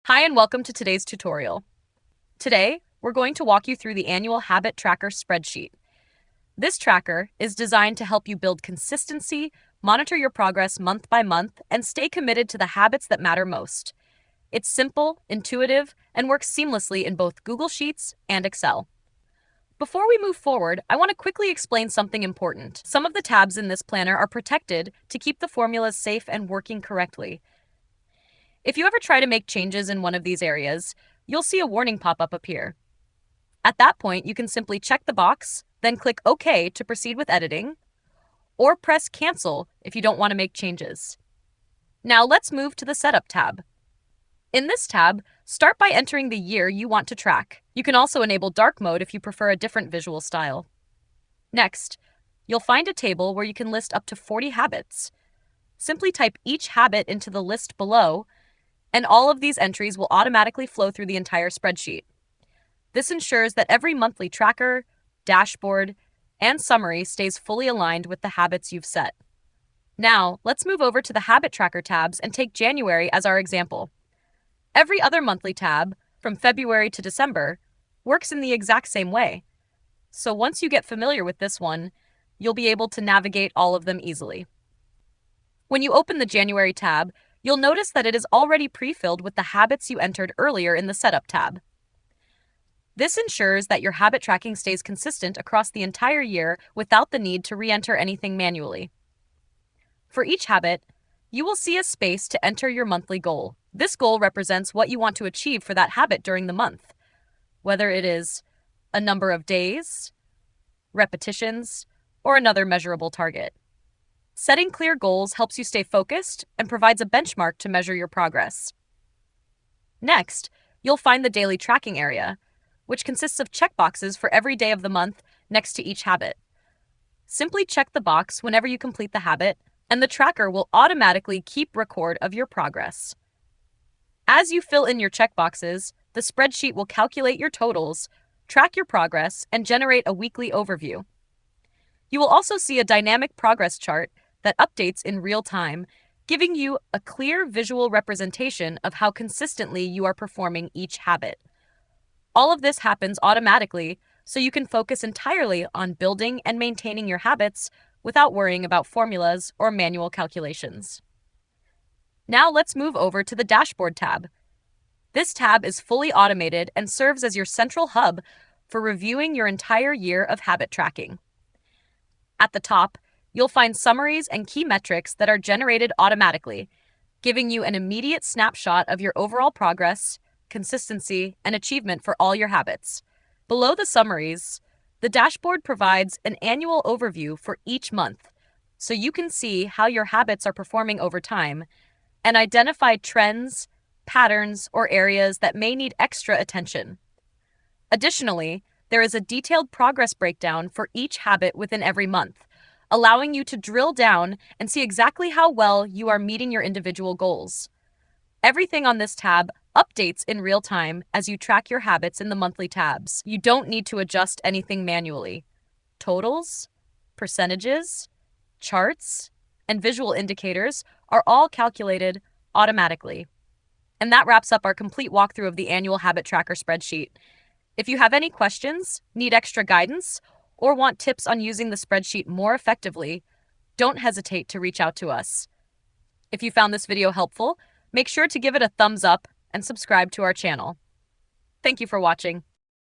Hi and welcome to today's tutorial. Today, we're going to walk you through the annual habit tracker spreadsheet. This tracker is designed to help you build consistency, monitor your progress month by month, and stay committed to the habits that matter most. It's simple, intuitive, and works seamlessly in both Google Sheets and Excel. Before we move forward, I want to quickly explain something important. Some of the tabs in this planner are protected to keep the formulas safe and working correctly. If you ever try to make changes in one of these areas, you'll see a warning pop-up appear. At that point, you can simply check the box, then click OK to proceed with editing, or press Cancel if you don't want to make changes. Now let's move to the Setup tab. In this tab, start by entering the year you want to track. You can also enable dark mode if you prefer a different visual style. Next, you'll find a table where you can list up to 40 habits. Simply type each habit into the list below, and all of these entries will automatically flow through the entire spreadsheet. This ensures that every monthly tracker, dashboard, and summary stays fully aligned with the habits you've set. Now, let's move over to the Habit Tracker tabs and take January as our example. Every other monthly tab, from February to December, works in the exact same way. So once you get familiar with this one, you'll be able to navigate all of them easily. When you open the January tab, you'll notice that it is already pre-filled with the habits you entered earlier in the Setup tab. This ensures that your habit tracking stays consistent across the entire year without the need to re-enter anything manually. For each habit, you will see a space to enter your monthly goal. This goal represents what you want to achieve for that habit during the month, whether it is a number of days, repetitions, or another measurable target. Setting clear goals helps you stay focused and provides a benchmark to measure your progress. Next, you'll find the daily tracking area, which consists of checkboxes for every day of the month next to each habit. Simply check the box whenever you complete the habit, and the tracker will automatically keep record of your progress. As you fill in your checkboxes, the spreadsheet will calculate your totals, track your progress, and generate a weekly overview. You will also see a dynamic progress chart that updates in real time, giving you a clear visual representation of how consistently you are performing each habit. All of this happens automatically, so you can focus entirely on building and maintaining your habits without worrying about formulas or manual calculations. Now let's move over to the Dashboard tab. This tab is fully automated and serves as your central hub for reviewing your entire year of habit tracking. At the top, you'll find summaries and key metrics that are generated automatically, giving you an immediate snapshot of your overall progress, consistency, and achievement for all your habits. Below the summaries, the dashboard provides an annual overview for each month, so you can see how your habits are performing over time and identify trends, patterns, or areas that may need extra attention. Additionally, there is a detailed progress breakdown for each habit within every month, allowing you to drill down and see exactly how well you are meeting your individual goals. Everything on this tab updates in real time as you track your habits in the monthly tabs. You don't need to adjust anything manually. Totals, percentages, charts, and visual indicators are all calculated automatically. And that wraps up our complete walkthrough of the annual habit tracker spreadsheet. If you have any questions, need extra guidance, or want tips on using the spreadsheet more effectively, don't hesitate to reach out to us. If you found this video helpful, make sure to give it a thumbs up and subscribe to our channel. Thank you for watching.